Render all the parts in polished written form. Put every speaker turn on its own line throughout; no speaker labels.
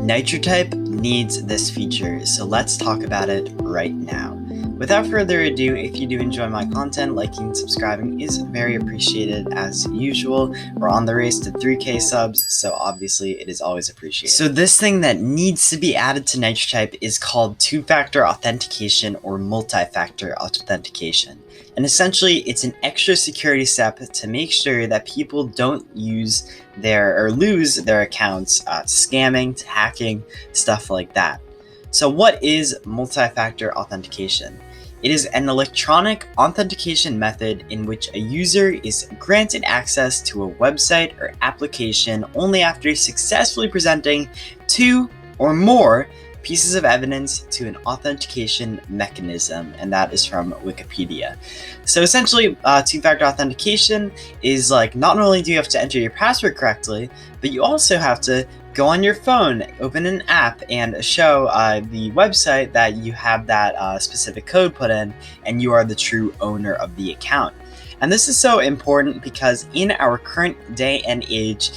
NitroType needs this feature, so let's talk about it right now. Without further ado, if you do enjoy my content, liking and subscribing is very appreciated as usual. We're on the race to 3K subs, so obviously it is always appreciated. So this thing that needs to be added to NitroType is called two-factor authentication or multi-factor authentication. And essentially, it's an extra security step to make sure that people don't use lose their accounts scamming, to hacking, stuff like that. So what is multi-factor authentication? It is an electronic authentication method in which a user is granted access to a website or application only after successfully presenting two or more pieces of evidence to an authentication mechanism, and that is from Wikipedia. So essentially, two-factor authentication is like, not only do you have to enter your password correctly, but you also have to go on your phone, open an app, and show the website that you have that specific code put in, and you are the true owner of the account. And this is so important because in our current day and age,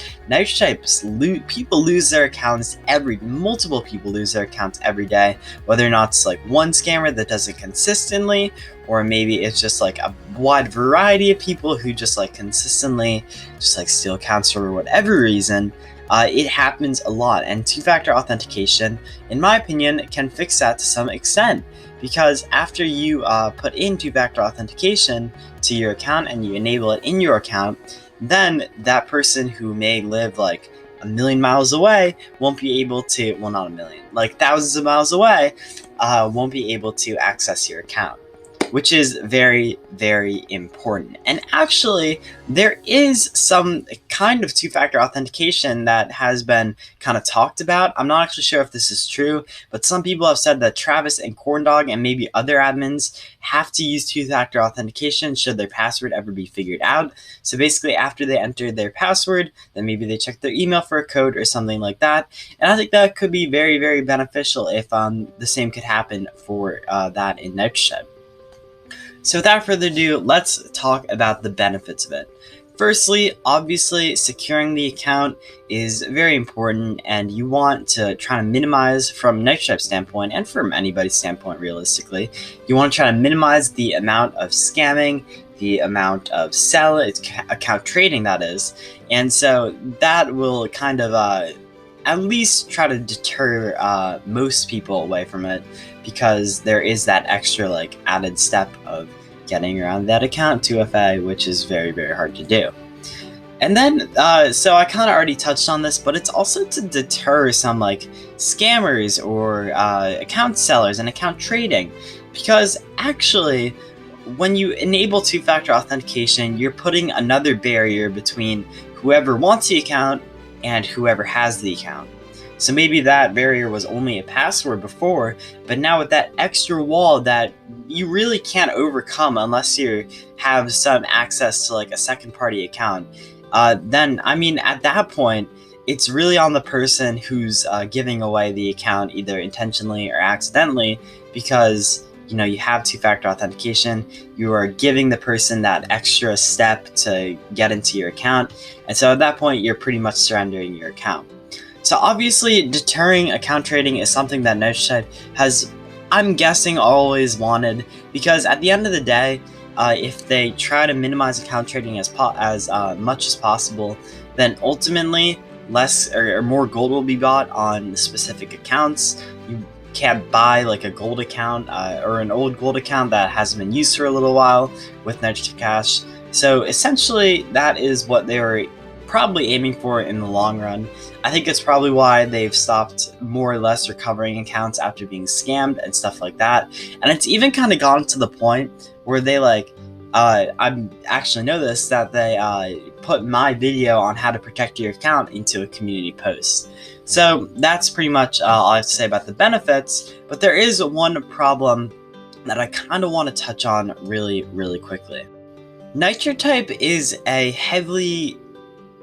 people lose their accounts multiple people lose their accounts every day, whether or not it's like one scammer that does it consistently, or maybe it's just like a wide variety of people who just like consistently just like steal accounts for whatever reason. It happens a lot, and two-factor authentication, in my opinion, can fix that to some extent. Because after you put in two-factor authentication to your account and you enable it in your account, then that person who may live like a million miles away won't be able to, well, not a million, like thousands of miles away, won't be able to access your account, which is very, very important. And actually, there is some kind of two-factor authentication that has been kind of talked about. I'm not actually sure if this is true, but some people have said that Travis and Corndog and maybe other admins have to use two-factor authentication should their password ever be figured out. So basically, after they enter their password, then maybe they check their email for a code or something like that. And I think that could be very, very beneficial if the same could happen for that in NitroType. So without further ado, let's talk about the benefits of it. Firstly, obviously, securing the account is very important, and you want to try to minimize, from NitroType's standpoint, and from anybody's standpoint realistically, you want to try to minimize the amount of scamming, the amount of account trading, that is. And so that will kind of at least try to deter most people away from it, because there is that extra like added step of getting around that account 2FA, which is very, very hard to do. And then, so I kind of already touched on this, but it's also to deter some like scammers or account sellers and account trading, because actually, when you enable two-factor authentication, you're putting another barrier between whoever wants the account and whoever has the account. So maybe that barrier was only a password before, but now with that extra wall that you really can't overcome unless you have some access to like a second party account, then, I mean, at that point, it's really on the person who's giving away the account, either intentionally or accidentally, because you have two-factor authentication, you are giving the person that extra step to get into your account, and so at that point, you're pretty much surrendering your account. So obviously, deterring account trading is something that NitroType has, I'm guessing, always wanted, because at the end of the day, if they try to minimize account trading as much as possible, then ultimately less or more gold will be bought on specific accounts. You can't buy like a gold account or an old gold account that hasn't been used for a little while with NitroType Cash. So essentially, that is what they were probably aiming for in the long run. I think it's probably why they've stopped more or less recovering accounts after being scammed and stuff like that. And it's even kind of gone to the point where they like, I actually know this, that they put my video on how to protect your account into a community post. So that's pretty much all I have to say about the benefits, but there is one problem that I kind of want to touch on really, really quickly. NitroType is a heavily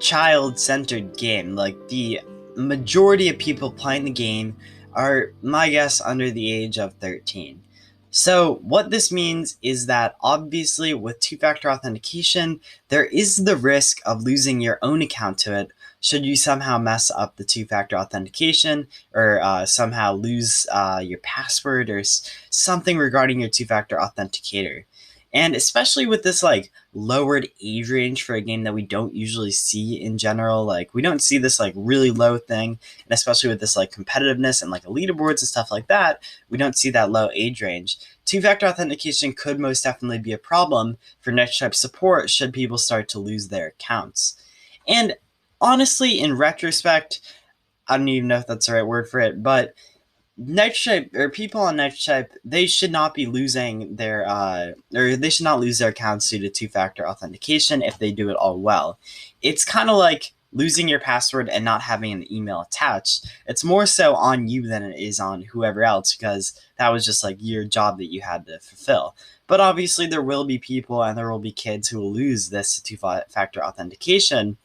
child-centered game. Like, the majority of people playing the game are, my guess, under the age of 13. So what this means is that obviously with two-factor authentication, there is the risk of losing your own account to it should you somehow mess up the two-factor authentication or somehow lose your password or something regarding your two-factor authenticator. And especially with this like lowered age range for a game that we don't usually see in general, like we don't see this like really low thing, and especially with this like competitiveness and like leaderboards and stuff like that, we don't see that low age range. Two-factor authentication could most definitely be a problem for Nitro support should people start to lose their accounts. And honestly, in retrospect, I don't even know if that's the right word for it, but Nitro or people on Nitro, they should not be losing their or they should not lose their accounts due to two-factor authentication if they do it all well. It's kind of like losing your password and not having an email attached. It's more so on you than it is on whoever else, because that was just like your job that you had to fulfill. But obviously there will be people and there will be kids who will lose this two-factor authentication,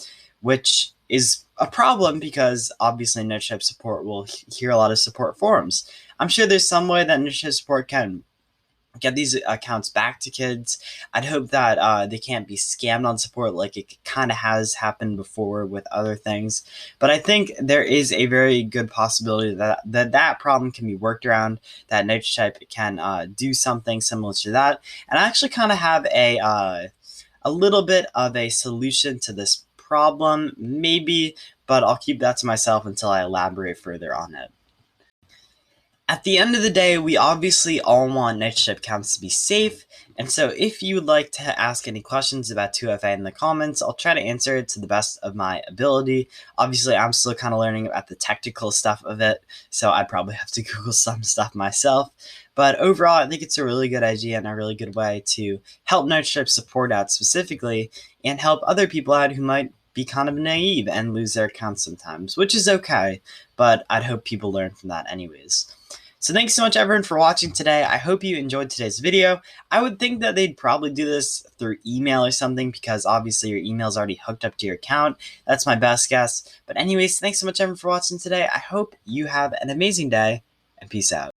which is a problem because obviously Nitro support will hear a lot of support forums. I'm sure there's some way that Nitro support can get these accounts back to kids. I'd hope that they can't be scammed on support like it kind of has happened before with other things. But I think there is a very good possibility that problem can be worked around, that Nitro can do something similar to that. And I actually kind of have a little bit of a solution to this problem, maybe, but I'll keep that to myself until I elaborate further on it. At the end of the day, we obviously all want Nitro accounts to be safe, and so if you would like to ask any questions about 2FA in the comments, I'll try to answer it to the best of my ability. Obviously, I'm still kind of learning about the technical stuff of it, so I'd probably have to Google some stuff myself. But overall, I think it's a really good idea and a really good way to help Nitro support out specifically and help other people out who might be kind of naive and lose their accounts sometimes, which is okay, but I'd hope people learn from that anyways. So thanks so much everyone for watching today. I hope you enjoyed today's video. I would think that they'd probably do this through email or something because obviously your email is already hooked up to your account. That's my best guess. But anyways, thanks so much everyone for watching today. I hope you have an amazing day and peace out.